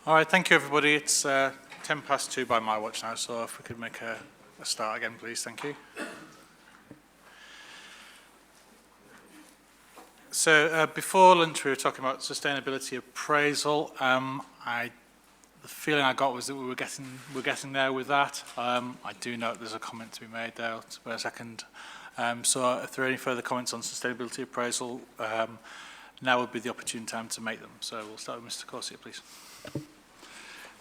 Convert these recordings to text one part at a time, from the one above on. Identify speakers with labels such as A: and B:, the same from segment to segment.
A: All right, thank you, everybody. It's 2:10 by my watch now, so if we could make a start again, please. Thank you. So before lunch, we were talking about sustainability appraisal. The feeling I got was that we're getting there with that. I do note there's a comment to be made there. Wait a second. So if there are any further comments on sustainability appraisal, now would be the opportune time to make them. So we'll start with Mr. Corsia, please.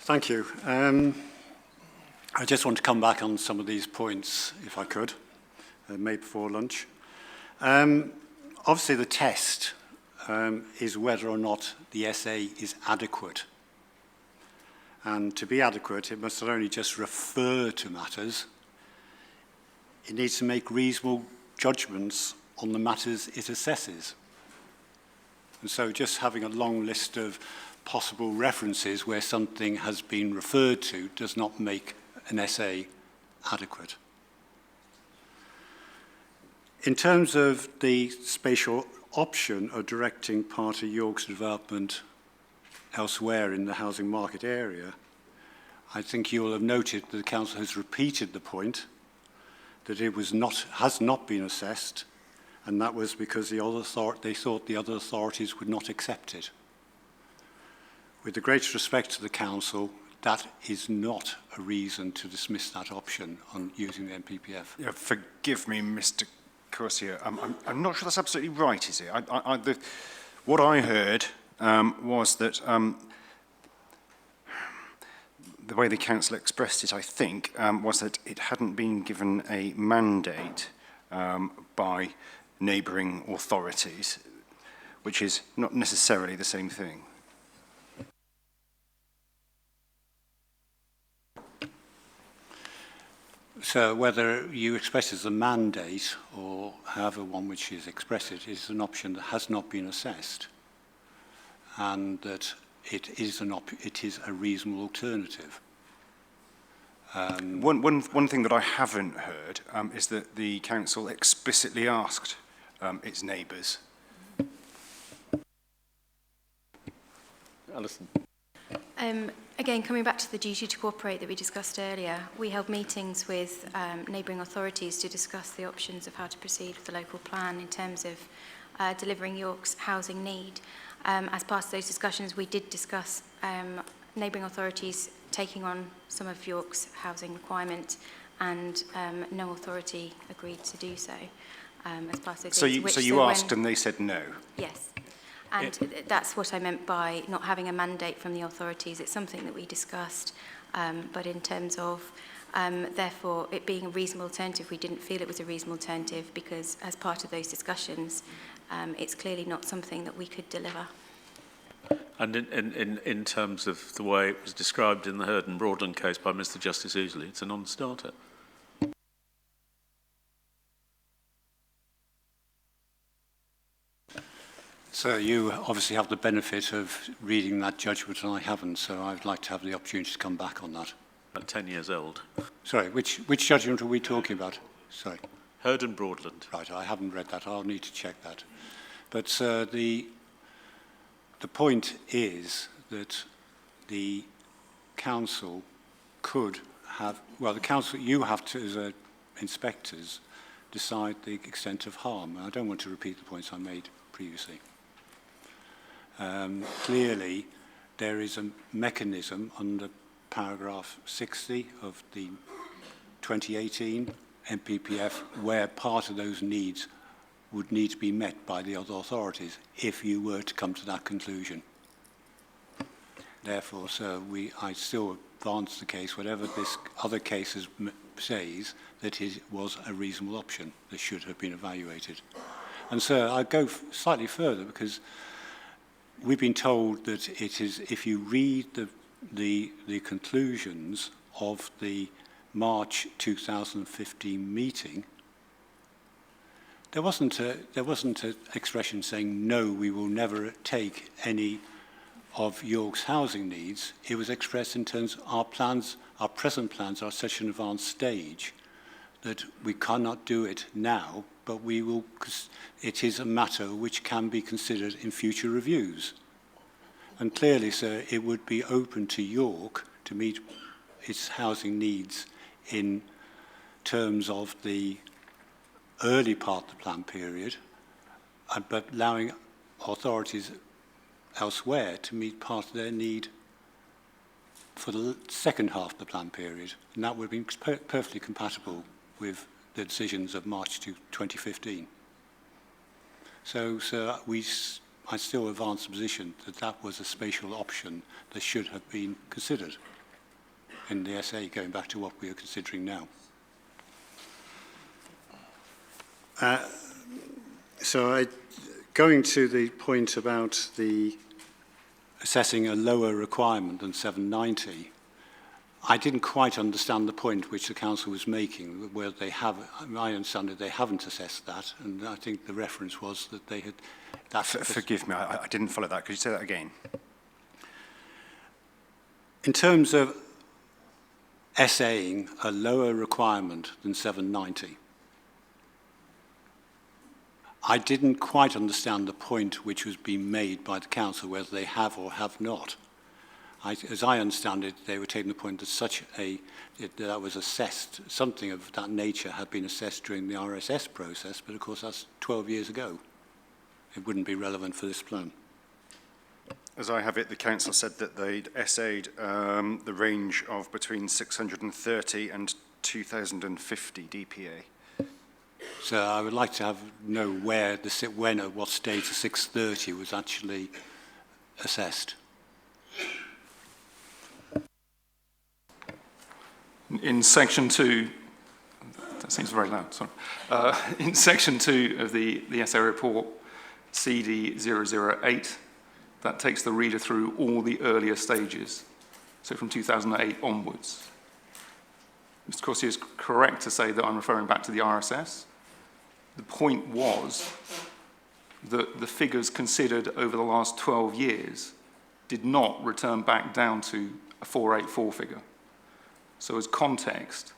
B: Thank you. I just want to come back on some of these points, if I could, made before lunch. Obviously, the test is whether or not the essay is adequate. And to be adequate, it must not only just refer to matters, it needs to make reasonable judgments on the matters it assesses. And so just having a long list of possible references where something has been referred to does not make an essay adequate. In terms of the spatial option of directing part of York's development elsewhere in the housing market area, I think you will have noted that the Council has repeated the point that it has not been assessed, and that was because they thought the other authorities would not accept it. With the greatest respect to the Council, that is not a reason to dismiss that option on using the NPPF.
C: Yeah, forgive me, Mr. Corsia. I'm not sure that's absolutely right, is it? What I heard was that the way the Council expressed it, I think, was that it hadn't been given a mandate by neighbouring authorities, which is not necessarily the same thing.
B: So whether you express it as a mandate or however one which is expressed it is an option that has not been assessed, and that it is a reasonable alternative.
C: One thing that I haven't heard is that the Council explicitly asked its neighbours.
B: Alison.
D: Again, coming back to the duty to cooperate that we discussed earlier, we held meetings with neighbouring authorities to discuss the options of how to proceed with the local plan in terms of delivering York's housing need. As part of those discussions, we did discuss neighbouring authorities taking on some of York's housing requirement, and no authority agreed to do so as part of those.
C: So you asked and they said no?
D: Yes. And that's what I meant by not having a mandate from the authorities. It's something that we discussed, but in terms of, therefore, it being a reasonable alternative, we didn't feel it was a reasonable alternative because as part of those discussions, it's clearly not something that we could deliver.
E: And in terms of the way it was described in the Hurd and Broadland case by Mr. Justice Ouseley, it's a non-starter.
B: So you obviously have the benefit of reading that judgment, and I haven't, so I'd like to have the opportunity to come back on that.
E: About 10 years old.
B: Sorry, which judgment are we talking about? Sorry.
E: Hurd and Broadland.
B: Right, I haven't read that. I'll need to check that. But the point is that the Council could have, well, the Council, you have to, as inspectors, decide the extent of harm. I don't want to repeat the points I made previously. Clearly, there is a mechanism under paragraph 60 of the 2018 NPPF where part of those needs would need to be met by the other authorities if you were to come to that conclusion. Therefore, sir, I still advance the case, whatever this other case says, that it was a reasonable option that should have been evaluated. And sir, I go slightly further because we've been told that it is, if you read the conclusions of the March 2015 meeting, there wasn't an expression saying, no, we will never take any of York's housing needs. It was expressed in terms of our plans, our present plans are at such an advanced stage that we cannot do it now, but we will, it is a matter which can be considered in future reviews. And clearly, sir, it would be open to York to meet its housing needs in terms of the early part of the plan period, but allowing authorities elsewhere to meet part of their need for the second half of the plan period. And that would be perfectly compatible with the decisions of March 2015. So, sir, I still advance the position that that was a spatial option that should have been considered in the SA, going back to what we are considering now. Going to the point about the assessing a lower requirement than 790, I didn't quite understand the point which the council was making, where they have, I understand that they haven't assessed that, and I think the reference was that they had...
C: Forgive me, I didn't follow that. Could you say that again?
B: In terms of essaying a lower requirement than 790, I didn't quite understand the point which was being made by the council, whether they have or have not. As I understand it, they were taking the point that that was assessed, something of that nature had been assessed during the RSS process, but of course that's 12 years ago. It wouldn't be relevant for this plan.
C: As I have it, the council said that they'd essayed the range of between 630 and 2,050 DPA.
B: So I would like to know when at what stage the 630 was actually assessed.
F: In section 2, that seems very loud, sorry. In section 2 of the SA report, CD 008, that takes the reader through all the earlier stages, so from 2008 onwards. Mr. Corsi is correct to say that I'm referring back to the RSS. The point was that the figures considered over the last 12 years did not return back down to a 484 figure. So as context,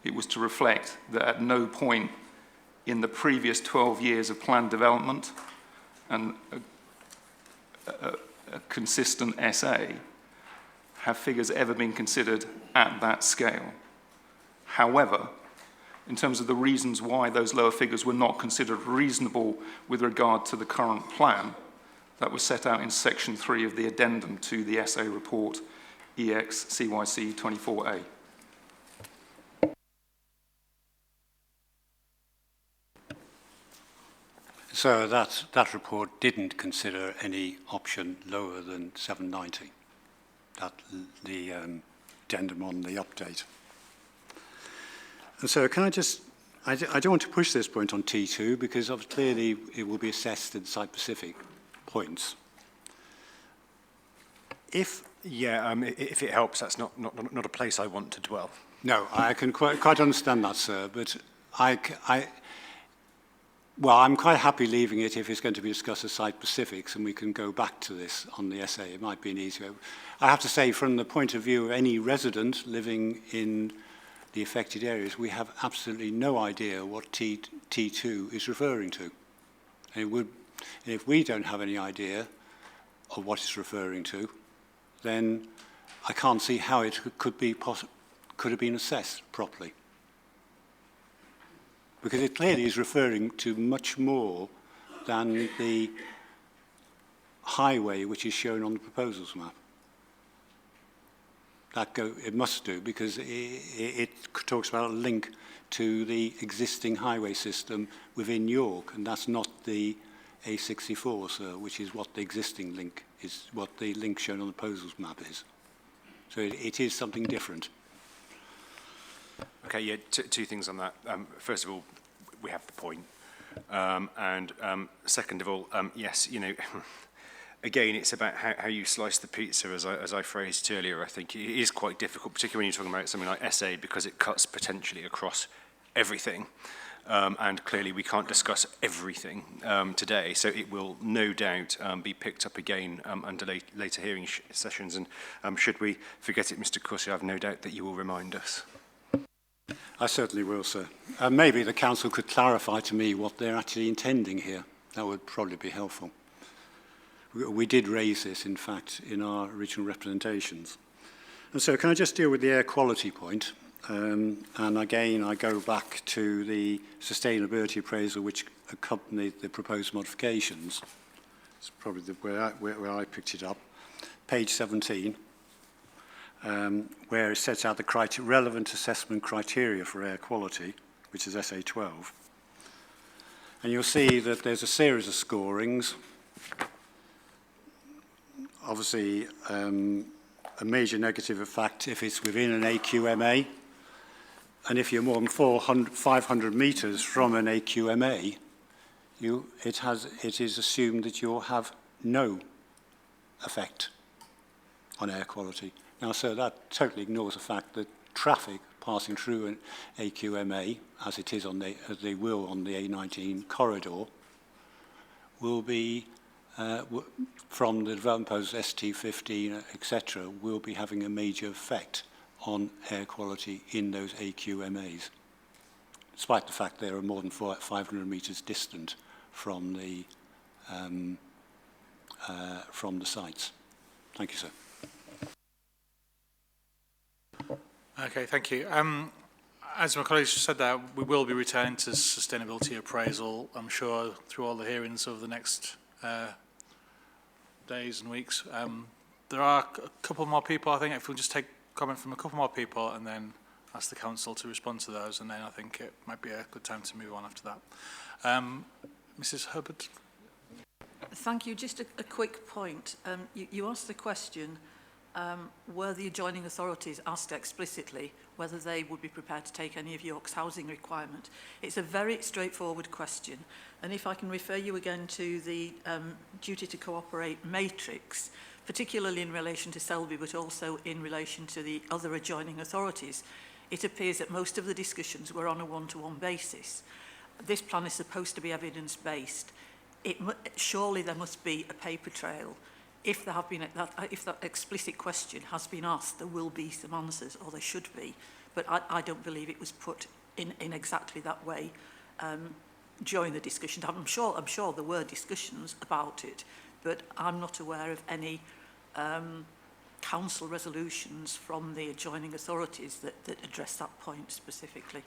F: it was to reflect that at no point in the previous 12 years of planned development and a consistent SA have figures ever been considered at that scale. However, in terms of the reasons why those lower figures were not considered reasonable with regard to the current plan, that was set out in section 3 of the addendum to the SA report EX CYC 24A.
B: So that report didn't consider any option lower than 790, the addendum on the update. And so can I just, I don't want to push this point on T2 because clearly it will be assessed in site-specific points. If
C: it helps, that's not a place I want to dwell.
B: No, I can quite understand that, sir, but well, I'm quite happy leaving it if it's going to be discussed as site-specifics and we can go back to this on the SA. It might be an easier. I have to say, from the point of view of any resident living in the affected areas, we have absolutely no idea what T2 is referring to. And if we don't have any idea of what it's referring to, then I can't see how it could have been assessed properly. Because it clearly is referring to much more than the highway which is shown on the proposals map. It must do, because it talks about a link to the existing highway system within York, and that's not the A64, sir, which is what the existing link is, what the link shown on the proposals map is. So it is something different.
C: Okay, yeah, two things on that. First of all, we have the point. And second of all, yes, you know, again, it's about how you slice the pizza, as I phrased earlier. I think it is quite difficult, particularly when you're talking about something like SA, because it cuts potentially across everything. And clearly we can't discuss everything today, so it will no doubt be picked up again under later hearing sessions. And should we forget it, Mr. Corsi, I have no doubt that you will remind us.
B: I certainly will, sir. Maybe the council could clarify to me what they're actually intending here. That would probably be helpful. We did raise this, in fact, in our original representations. And so can I just deal with the air quality point? And again, I go back to the sustainability appraisal which accompanied the proposed modifications. It's probably where I picked it up. Page 17, where it sets out the relevant assessment criteria for air quality, which is SA12. And you'll see that there's a series of scorings. Obviously, a major negative effect if it's within an AQMA, and if you're more than 500 metres from an AQMA, it is assumed that you'll have no effect on air quality. Now, so that totally ignores the fact that traffic passing through an AQMA, as it is as they will on the A19 corridor, will be from the development post ST15, etc., will be having a major effect on air quality in those AQMAs, despite the fact they are more than 500 metres distant from the sites. Thank you, sir.
A: Okay, thank you. As my colleagues said that, we will be returning to sustainability appraisal, I'm sure, through all the hearings over the next days and weeks. There are a couple more people, I think, if we'll just take comment from a couple more people and then ask the council to respond to those, and then I think it might be a good time to move on after that. Mrs. Hubbard.
G: Thank you. Just a quick point. You asked the question, were the adjoining authorities asked explicitly whether they would be prepared to take any of York's housing requirement? It's a very straightforward question. And if I can refer you again to the duty to cooperate matrix, particularly in relation to Selby, but also in relation to the other adjoining authorities, it appears that most of the discussions were on a one-to-one basis. This plan is supposed to be evidence-based. Surely there must be a paper trail. If there have been if that explicit question has been asked, there will be some answers, or there should be. But I don't believe it was put in exactly that way during the discussion. I'm sure there were discussions about it, but I'm not aware of any council resolutions from the adjoining authorities that address that point specifically.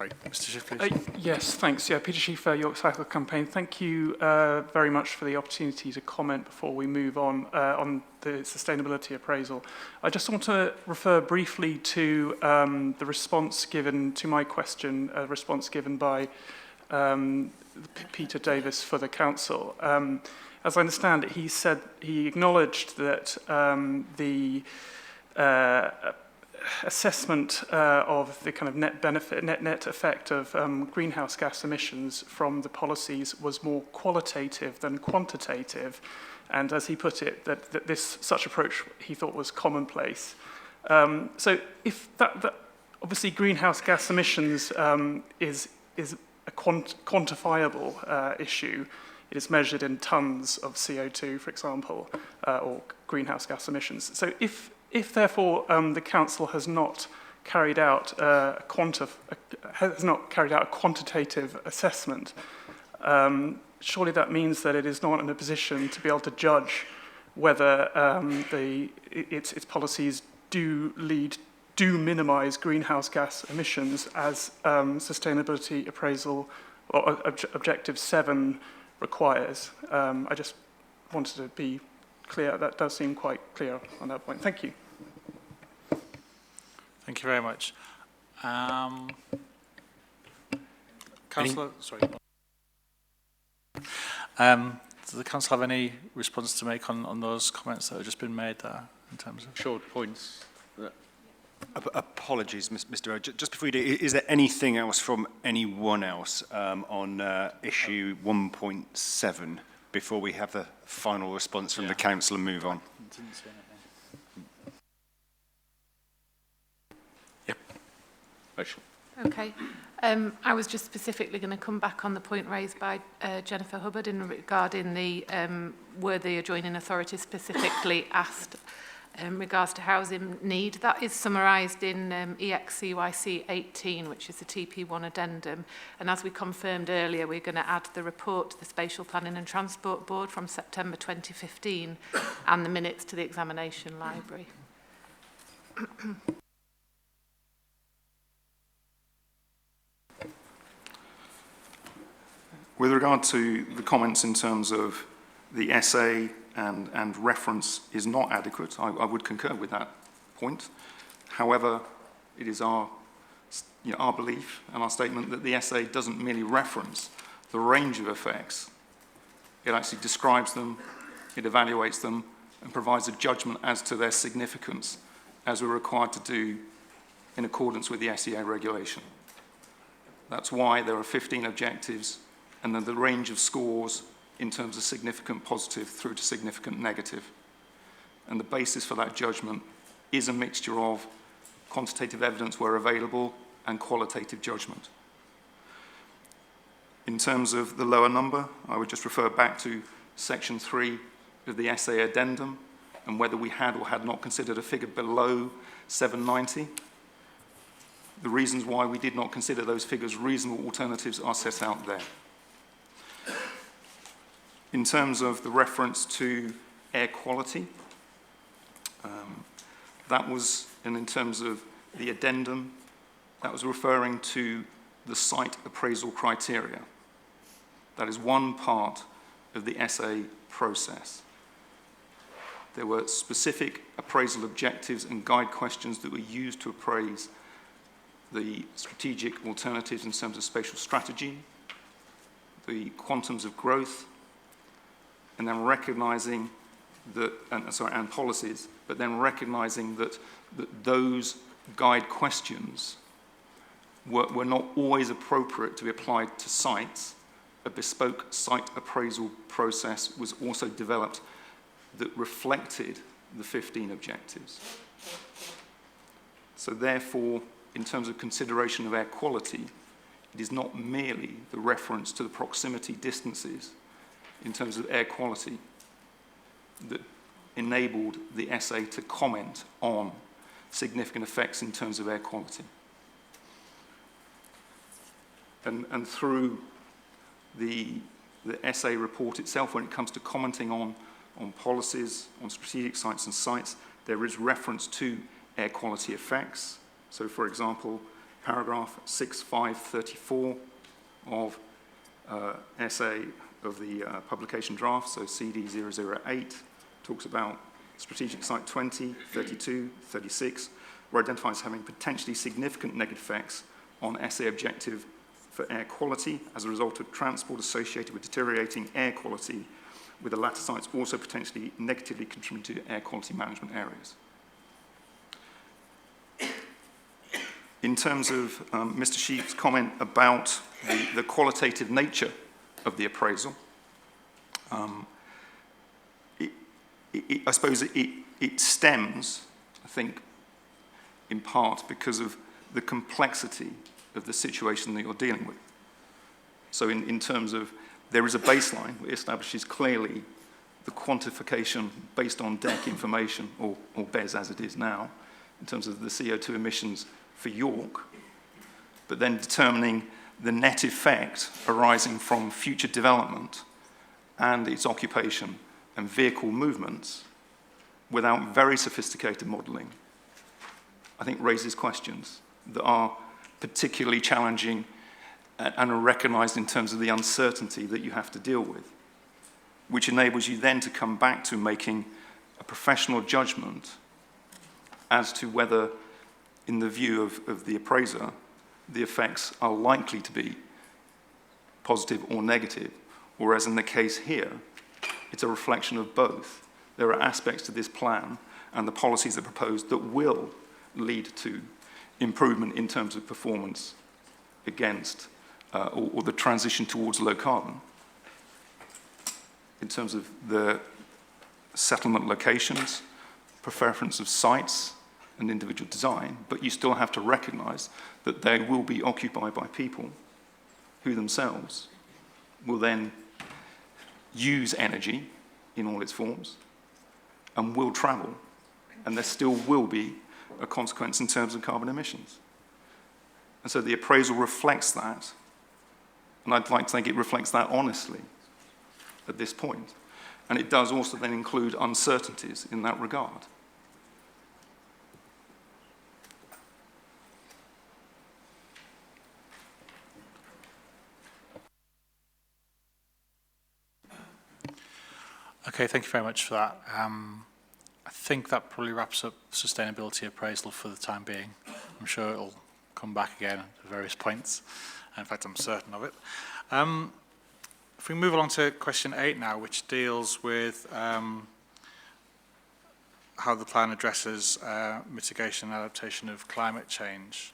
A: Mr. Schiff, please.
H: Yes, thanks. Yeah, Peter Schieffer, York Cycle Campaign. Thank you very much for the opportunity to comment before we move on the sustainability appraisal. I just want to refer briefly to the response given to my question, a response given by Peter Davis for the council. As I understand it, he acknowledged that the assessment of the kind of net effect of greenhouse gas emissions from the policies was more qualitative than quantitative, and as he put it, that such approach he thought was commonplace. So if that obviously greenhouse gas emissions is a quantifiable issue. It is measured in tons of CO2, for example, or greenhouse gas emissions. So if therefore the council has not carried out a quantitative assessment, surely that means that it is not in a position to be able to judge whether its policies do minimise greenhouse gas emissions as sustainability appraisal or objective 7 requires. I just wanted to be clear. That does seem quite clear on that point. Thank you.
A: Thank you very much. Councillor, sorry. Does the council have any response to make on those comments that have just been made there in terms of
E: Short points.
C: Apologies, Mr. Rowe. Just before you do, is there anything else from anyone else on issue 1.7 before we have the final response from the council and move on?
A: Didn't see anything.
E: Yep. Rachel.
I: Okay. I was just specifically going to come back on the point raised by Jennifer Hubbard in regarding the were the adjoining authorities specifically asked in regards to housing need. That is summarised in EXCYC 18, which is the TP1 addendum. And as we confirmed earlier, we're going to add the report to the Spatial Planning and Transport Board from September 2015 and the minutes to the examination library.
F: With regard to the comments in terms of the essay and reference is not adequate, I would concur with that point. However, it is our belief and our statement that the essay doesn't merely reference the range of effects. It actually describes them, it evaluates them, and provides a judgment as to their significance, as we're required to do in accordance with the SEA regulation. That's why there are 15 objectives, and then the range of scores in terms of significant positive through to significant negative. And the basis for that judgment is a mixture of quantitative evidence where available and qualitative judgment. In terms of the lower number, I would just refer back to section 3 of the essay addendum and whether we had or had not considered a figure below 790. The reasons why we did not consider those figures reasonable alternatives are set out there. In terms of the reference to air quality, that was, and in terms of the addendum, that was referring to the site appraisal criteria. That is one part of the essay process. There were specific appraisal objectives and guide questions that were used to appraise the strategic alternatives in terms of spatial strategy, the quantums of growth, and then recognizing that, and policies, but then recognizing that those guide questions were not always appropriate to be applied to sites. A bespoke site appraisal process was also developed that reflected the 15 objectives. So therefore, in terms of consideration of air quality, it is not merely the reference to the proximity distances in terms of air quality that enabled the essay to comment on significant effects in terms of air quality. And through the essay report itself, when it comes to commenting on policies, on strategic sites and sites, there is reference to air quality effects. So for example, paragraph 6534 of essay of the publication draft, so CD 008, talks about strategic site 20, 32, 36, were identified as having potentially significant negative effects on essay objective for air quality as a result of transport associated with deteriorating air quality, with the latter sites also potentially negatively contributing to air quality management areas. In terms of Mr. Sheep's comment about the qualitative nature of the appraisal, I suppose it stems, I think, in part because of the complexity of the situation that you're dealing with. So in terms of, there is a baseline that establishes clearly the quantification based on DEC information, or BES as it is now, in terms of the CO2 emissions for York, but then determining the net effect arising from future development and its occupation and vehicle movements without very sophisticated modelling, I think raises questions that are particularly challenging and are recognised in terms of the uncertainty that you have to deal with, which enables you then to come back to making a professional judgment as to whether, in the view of the appraiser, the effects are likely to be positive or negative, or as in the case here, it's a reflection of both. There are aspects to this plan and the policies that are proposed that will lead to improvement in terms of performance against or the transition towards low carbon. In terms of the settlement locations, preference of sites and individual design, but you still have to recognise that they will be occupied by people who themselves will then use energy in all its forms and will travel and there still will be a consequence in terms of carbon emissions. And so the appraisal reflects that, and I'd like to think it reflects that honestly at this point. And it does also then include uncertainties in that regard.
A: Okay, thank you very much for that. I think that probably wraps up sustainability appraisal for the time being. I'm sure it'll come back again at various points. In fact, I'm certain of it. If we move along to question 8 now, which deals with how the plan addresses mitigation and adaptation of climate change.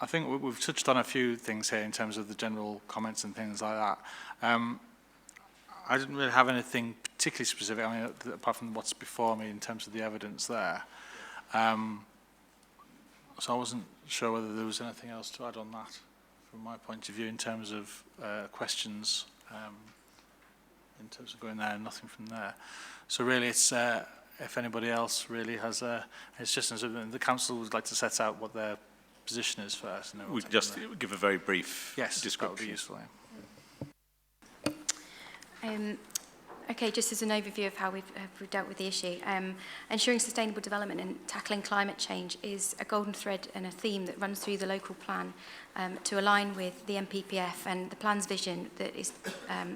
A: I think we've touched on a few things here in terms of the general comments and things like that. I didn't really have anything particularly specific, I mean, apart from what's before me in terms of the evidence there. So I wasn't sure whether there was anything else to add on that from my point of view in terms of questions, in terms of going there and nothing from there. So really it's, if anybody else really has it's just as the council would like to set out what their position is first. And then
E: We'd just give a very brief description.
A: That would be useful.
D: Okay, just as an overview of how we've dealt with the issue, ensuring sustainable development and tackling climate change is a golden thread and a theme that runs through the local plan to align with the MPPF and the plan's vision that is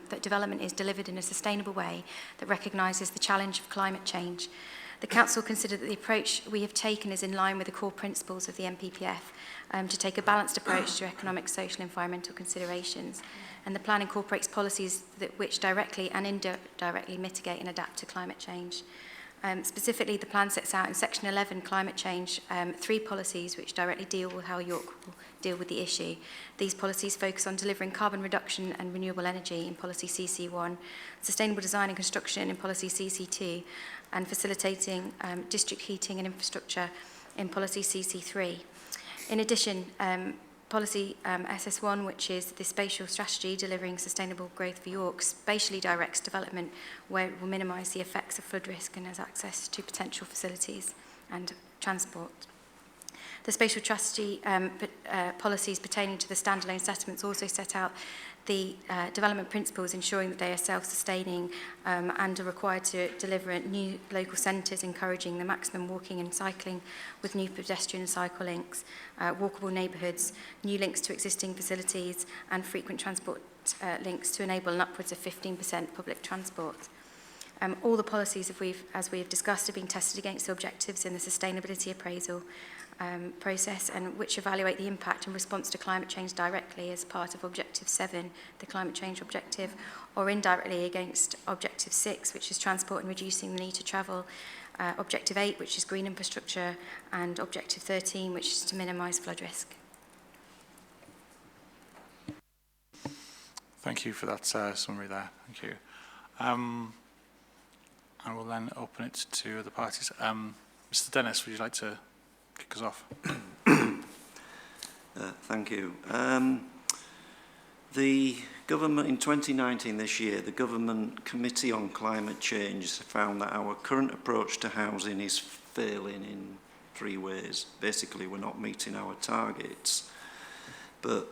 D: that development is delivered in a sustainable way that recognises the challenge of climate change. The Council considered that the approach we have taken is in line with the core principles of the MPPF to take a balanced approach to economic, social and environmental considerations. And the plan incorporates policies which directly and indirectly mitigate and adapt to climate change. Specifically, the plan sets out in Section 11, Climate Change, 3 policies which directly deal with how York will deal with the issue. These policies focus on delivering carbon reduction and renewable energy in Policy CC1, sustainable design and construction in Policy CC2, and facilitating district heating and infrastructure in Policy CC3. In addition, Policy SS1, which is the spatial strategy delivering sustainable growth for York, spatially directs development where it will minimise the effects of flood risk and has access to potential facilities and transport. The spatial strategy policies pertaining to the standalone settlements also set out the development principles, ensuring that they are self-sustaining and are required to deliver new local centres, encouraging the maximum walking and cycling with new pedestrian and cycle links, walkable neighbourhoods, new links to existing facilities and frequent transport links to enable an upwards of 15% public transport. All the policies, as we've discussed, have been tested against the objectives in the sustainability appraisal process, and which evaluate the impact and response to climate change directly as part of Objective 7, the climate change objective, or indirectly against Objective 6, which is transport and reducing the need to travel, Objective 8, which is green infrastructure, and Objective 13, which is to minimise flood risk.
A: Thank you for that summary there. Thank you. I will then open it to other parties. Mr. Dennis, would you like to kick us off?
J: Thank you. The government, in 2019 this year, the Government Committee on Climate Change found that our current approach to housing is failing in 3 ways. Basically, we're not meeting our targets. But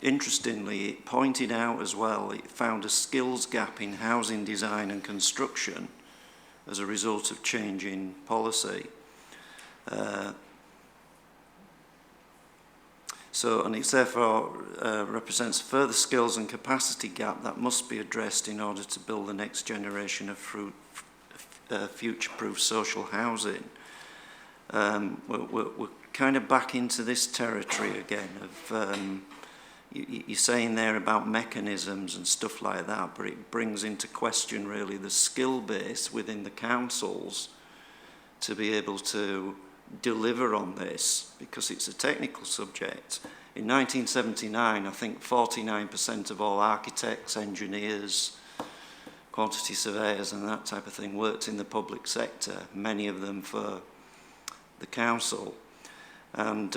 J: interestingly, it pointed out as well, it found a skills gap in housing design and construction as a result of change in policy. And it therefore represents a further skills and capacity gap that must be addressed in order to build the next generation of future-proof social housing. We're kind of back into this territory again of you're saying there about mechanisms and stuff like that, but it brings into question really the skill base within the councils to be able to deliver on this, because it's a technical subject. In 1979, I think 49% of all architects, engineers, quantity surveyors and that type of thing worked in the public sector, many of them for the council. And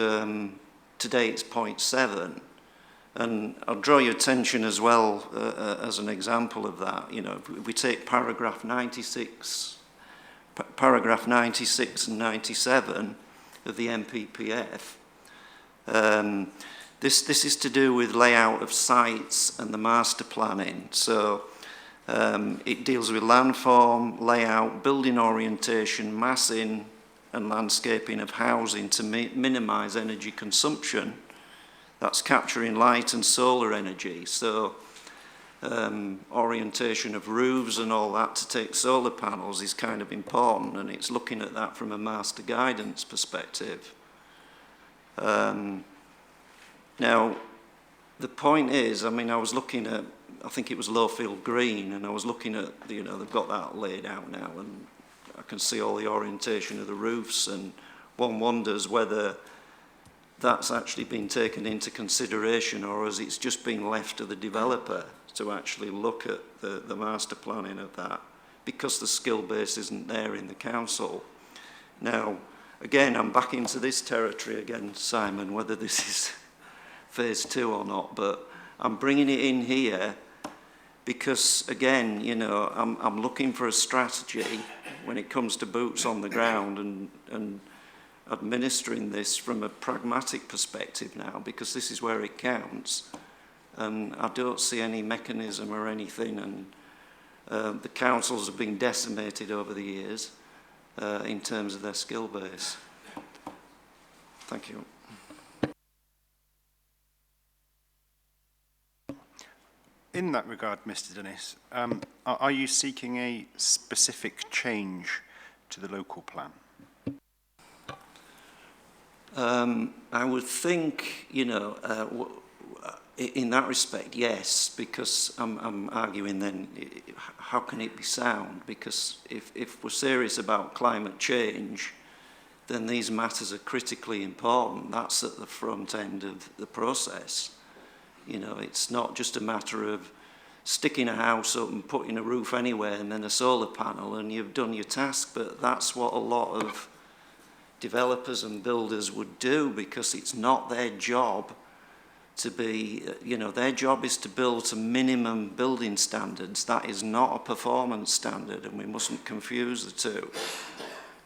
J: today it's 0.7. And I'll draw your attention as well as an example of that. You know, if we take paragraph 96 and 97 of the MPPF, this is to do with layout of sites and the master planning. So it deals with landform, layout, building orientation, massing and landscaping of housing to minimise energy consumption. That's capturing light and solar energy. So orientation of roofs and all that to take solar panels is kind of important, and it's looking at that from a master guidance perspective. Now, the point is, I mean, I was looking at, I think it was Lowfield Green, and I was looking at, you know, they've got that laid out now, and I can see all the orientation of the roofs, and one wonders whether that's actually been taken into consideration, or has it's just been left to the developer to actually look at the master planning of that, because the skill base isn't there in the council. Now, again, I'm back into this territory again, Simon, whether this is phase 2 or not, but I'm bringing it in here because, again, you know, I'm looking for a strategy when it comes to boots on the ground and administering this from a pragmatic perspective now, because this is where it counts. And I don't see any mechanism or anything, and the councils have been decimated over the years in terms of their skill base. Thank you.
C: In that regard, Mr. Dennis, are you seeking a specific change to the local plan?
J: I would think, you know, in that respect, yes, because I'm arguing then, how can it be sound? Because if we're serious about climate change, then these matters are critically important. That's at the front end of the process. You know, it's not just a matter of sticking a house up and putting a roof anywhere and then a solar panel and you've done your task, but that's what a lot of developers and builders would do, because it's not their job to be, you know, their job is to build to minimum building standards. That is not a performance standard, and we mustn't confuse the two.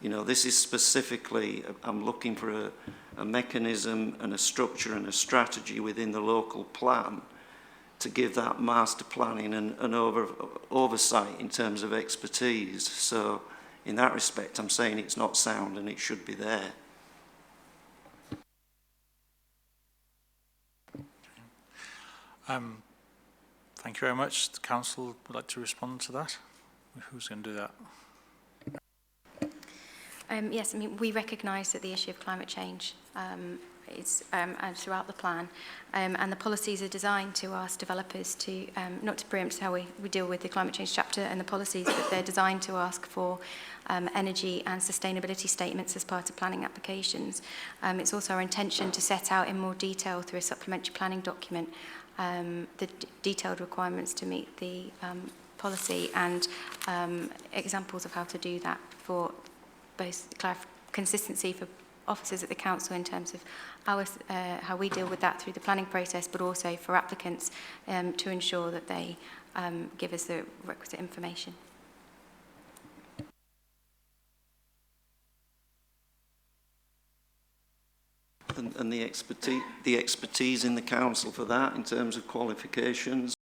J: You know, this is specifically, I'm looking for a mechanism and a structure and a strategy within the local plan to give that master planning and oversight in terms of expertise. So in that respect, I'm saying it's not sound and it should be there.
A: Thank you very much. The council would like to respond to that. Who's going to do that?
D: Yes, I mean, we recognise that the issue of climate change is throughout the plan, and the policies are designed to ask developers to, not to preempt how we deal with the climate change chapter and the policies, but they're designed to ask for energy and sustainability statements as part of planning applications. It's also our intention to set out in more detail through a supplementary planning document the detailed requirements to meet the policy and examples of how to do that for both consistency for officers at the council in terms of how we deal with that through the planning process, but also for applicants to ensure that they give us the requisite information.
J: And the expertise in the council for that in terms of qualifications